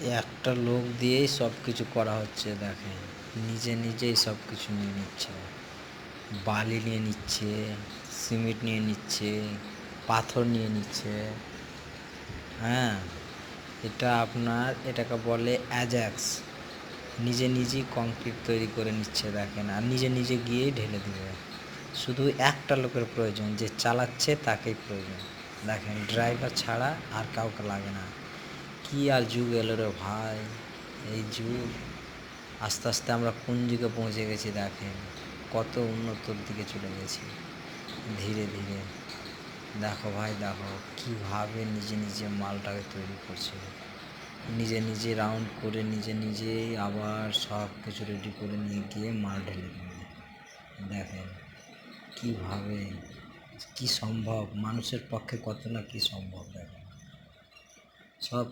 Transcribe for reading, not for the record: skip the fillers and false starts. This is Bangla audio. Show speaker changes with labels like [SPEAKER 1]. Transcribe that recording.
[SPEAKER 1] একটা লোক দিয়েই সব কিছু করা হচ্ছে। দেখেন, নিজে নিজেই সব কিছু নিয়ে নিচ্ছে। বালি নিয়ে নিচ্ছে, সিমেন্ট নিয়ে নিচ্ছে, পাথর নিয়ে নিচ্ছে। হ্যাঁ, এটাকে বলে অ্যাজাক্স। নিজে নিজেই কংক্রিট তৈরি করে নিচ্ছে দেখেন, আর নিজে নিজে গিয়েই ঢেলে দিবে। শুধু একটা লোকের প্রয়োজন, যে চালাচ্ছে তাকেই প্রয়োজন। দেখেন, ড্রাইভার ছাড়া আর কাউকে লাগে না। কি আর যুগ এলো রে ভাই! এই যুগ, আস্তে আস্তে আমরা কোন যুগে পৌঁছে গেছি দেখেন, কত উন্নতর দিকে চলে গেছি ধীরে ধীরে। দেখো ভাই, দেখো কীভাবে নিজে নিজে মালটাকে তৈরি করছে। নিজে নিজে রাউন্ড করে নিজে নিজেই আবার সব কিছু রেডি করে নিয়ে গিয়ে মাল ঢেলে দেবে। দেখেন কীভাবে, কি সম্ভব, মানুষের পক্ষে কত না কি সম্ভব। দেখেন সব